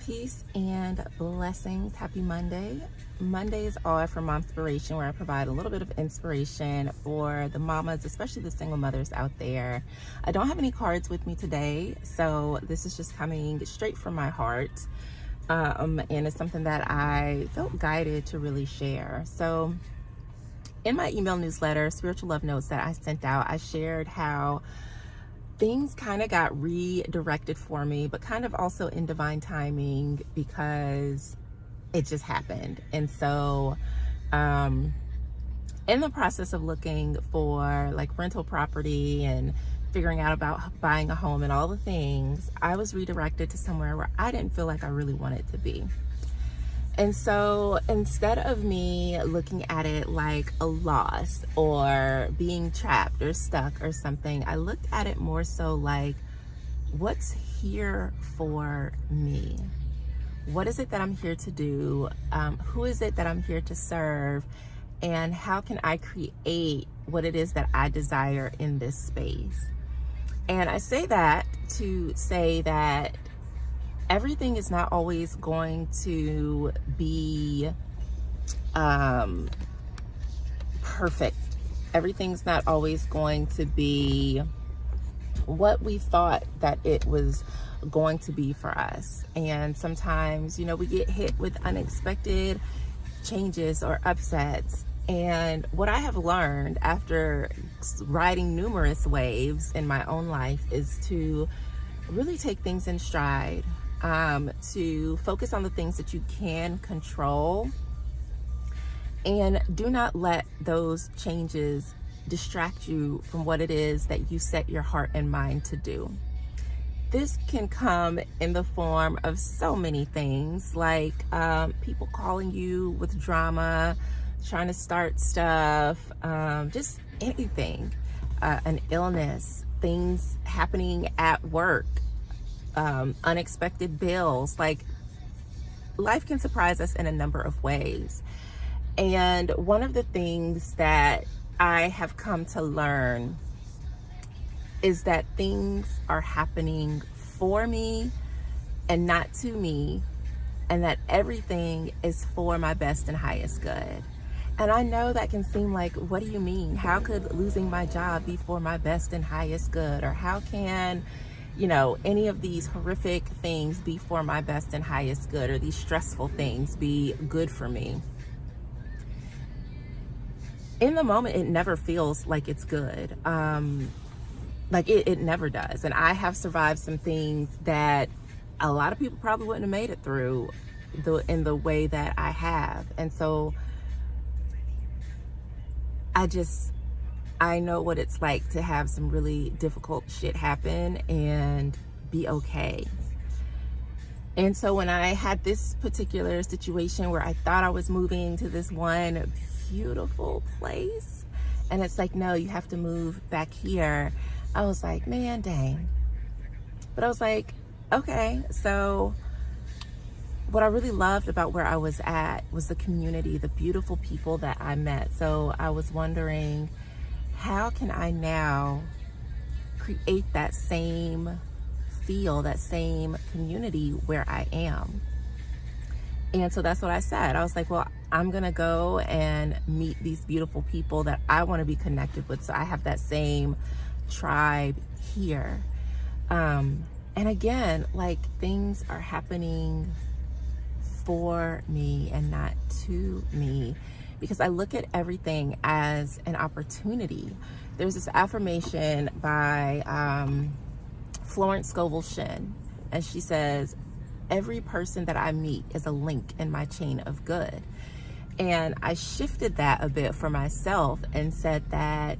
Peace and blessings. Happy Monday. Mondays are for Momspiration, where I provide a little bit of inspiration for the mamas, especially the single mothers out there. I don't have any cards with me today, so this is just coming straight from my heart. And it's something that I felt guided to really share. So in my email newsletter, Spiritual Love Notes that I sent out, I shared how things kind of got redirected for me, but kind of also in divine timing because it just happened. And so in the process of looking for like rental property and figuring out about buying a home and all the things, I was redirected to somewhere where I didn't feel like I really wanted to be. And so instead of me looking at it like a loss or being trapped or stuck or something, I looked at it more so like, what's here for me? What is it that I'm here to do? Who is it that I'm here to serve? And how can I create what it is that I desire in this space? And I say that to say that everything is not always going to be perfect. Everything's not always going to be what we thought that it was going to be for us. And sometimes, we get hit with unexpected changes or upsets. And what I have learned after riding numerous waves in my own life is to really take things in stride. To focus on the things that you can control, and do not let those changes distract you from what it is that you set your heart and mind to do. This can come in the form of so many things, like people calling you with drama, trying to start stuff, just anything, an illness, things happening at work, unexpected bills. Like, life can surprise us in a number of ways. And one of the things that I have come to learn is that things are happening for me and not to me, and that everything is for my best and highest good. And I know that can seem like, what do you mean? How could losing my job be for my best and highest good? Or how can any of these horrific things be for my best and highest good, or these stressful things be good for me? In the moment, it never feels like it's good. Like it never does. And I have survived some things that a lot of people probably wouldn't have made it through in the way that I have. And so I know what it's like to have some really difficult shit happen and be okay. And so when I had this particular situation where I thought I was moving to this one beautiful place, and it's like, no, you have to move back here, I was like, man, dang. But I was like, okay. So what I really loved about where I was at was the community, the beautiful people that I met. So I was wondering, how can I now create that same feel, that same community where I am? And so that's what I said. I was like, well, I'm gonna go and meet these beautiful people that I want to be connected with, so I have that same tribe here. And again, like, things are happening for me and not to me, because I look at everything as an opportunity. There's this affirmation by Florence Scovel Shinn, and she says, every person that I meet is a link in my chain of good. And I shifted that a bit for myself and said that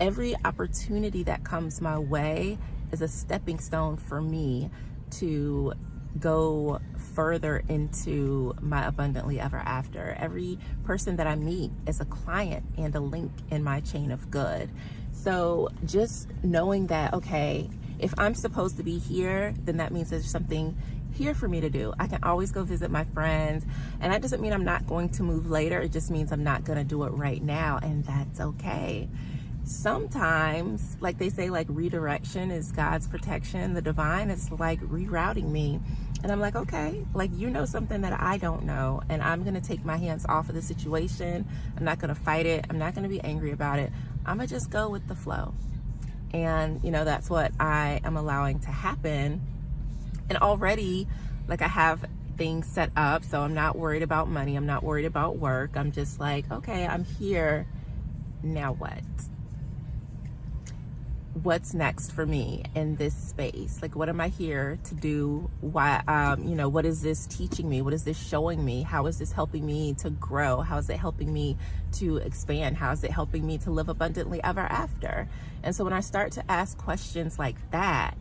every opportunity that comes my way is a stepping stone for me to go further into my abundantly ever after. Every person that I meet is a client and a link in my chain of good. So just knowing that, okay, if I'm supposed to be here, then that means there's something here for me to do. I can always go visit my friends, and that doesn't mean I'm not going to move later. It just means I'm not going to do it right now, and that's okay. sometimes, like they say, like redirection is God's protection. The divine is like rerouting me. And I'm like, okay, like, you know something that I don't know, and I'm going to take my hands off of the situation. I'm not going to fight it. I'm not going to be angry about it. I'm going to just go with the flow. And, you know, that's what I am allowing to happen. And already, like, I have things set up, so I'm not worried about money. I'm not worried about work. I'm just like, okay, I'm here. Now what? What's next for me in this space? Like, what am I here to do? Why, you know, what is this teaching me? What is this showing me? How is this helping me to grow? How is it helping me to expand? How is it helping me to live abundantly ever after? And so when I start to ask questions like that,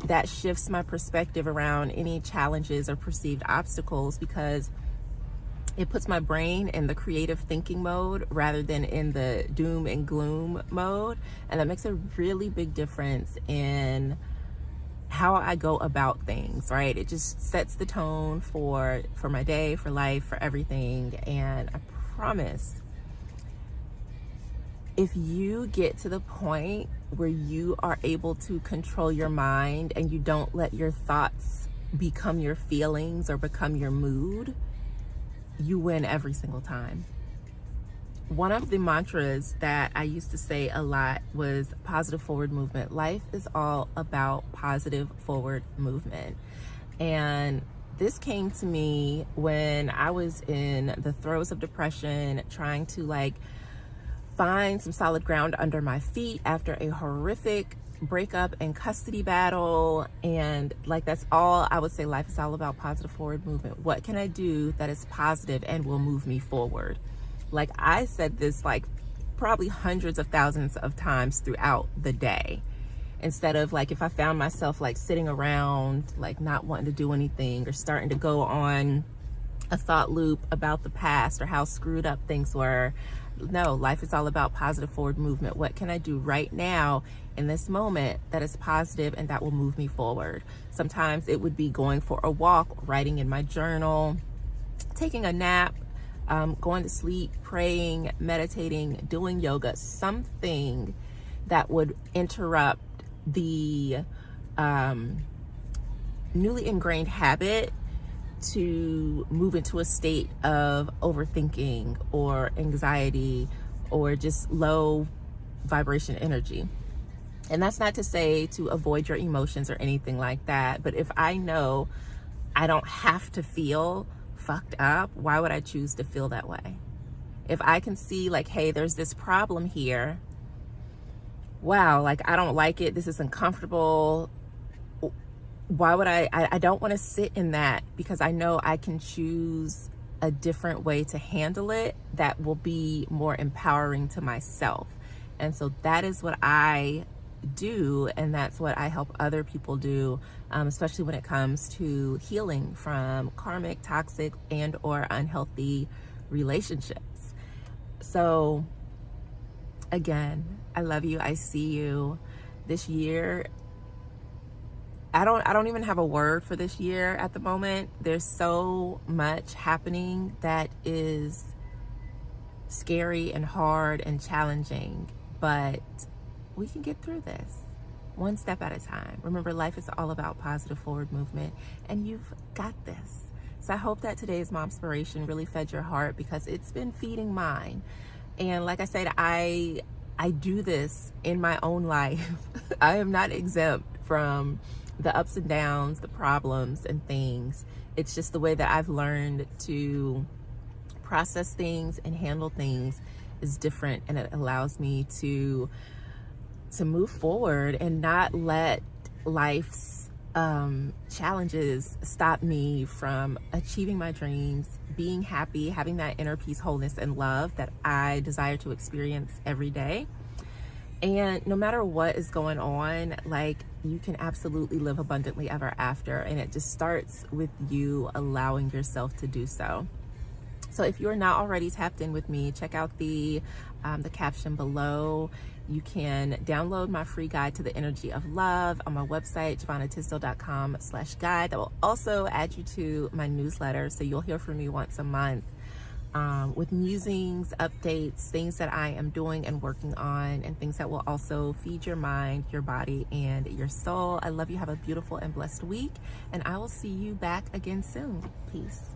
that shifts my perspective around any challenges or perceived obstacles, because it puts my brain in the creative thinking mode rather than in the doom and gloom mode. And that makes a really big difference in how I go about things, right? It just sets the tone for my day, for life, for everything. And I promise, if you get to the point where you are able to control your mind and you don't let your thoughts become your feelings or become your mood, you win every single time. One of the mantras that I used to say a lot was positive forward movement. Life is all about positive forward movement. And this came to me when I was in the throes of depression, trying to like find some solid ground under my feet after a horrific breakup and custody battle. And like, that's all I would say. Life is all about positive forward movement. What can I do that is positive and will move me forward? Like, I said this like probably hundreds of thousands of times throughout the day. Instead of like, if I found myself like sitting around, like not wanting to do anything or starting to go on a thought loop about the past or how screwed up things were. No, life is all about positive forward movement. What can I do right now in this moment that is positive and that will move me forward? Sometimes it would be going for a walk, writing in my journal, taking a nap, going to sleep, praying, meditating, doing yoga, something that would interrupt the newly ingrained habit to move into a state of overthinking or anxiety or just low vibration energy. And that's not to say to avoid your emotions or anything like that, but if I know I don't have to feel fucked up, why would I choose to feel that way? If I can see like, hey, there's this problem here, wow, like I don't like it, this is uncomfortable, why would I don't want to sit in that, because I know I can choose a different way to handle it that will be more empowering to myself. And so that is what I do, and that's what I help other people do, especially when it comes to healing from karmic, toxic, and or unhealthy relationships. So again, I love you. I see you. This year, I don't even have a word for this year at the moment. There's so much happening that is scary and hard and challenging, but we can get through this one step at a time. Remember, life is all about positive forward movement, and you've got this. So I hope that today's Momspiration really fed your heart, because it's been feeding mine. And like I said, I do this in my own life. I am not exempt from the ups and downs, the problems and things. It's just the way that I've learned to process things and handle things is different, and it allows me to move forward and not let life's challenges stop me from achieving my dreams, being happy, having that inner peace, wholeness, and love that I desire to experience every day. And no matter what is going on, like, you can absolutely live abundantly ever after. And it just starts with you allowing yourself to do so. So if you're not already tapped in with me, check out the caption below. You can download my free guide to the energy of love on my website, jovhannahtisdale.com/guide. That will also add you to my newsletter, so you'll hear from me once a month. with musings, updates, things that I am doing and working on, and things that will also feed your mind, your body, and your soul. I love you. Have a beautiful and blessed week, and I will see you back again soon. Peace.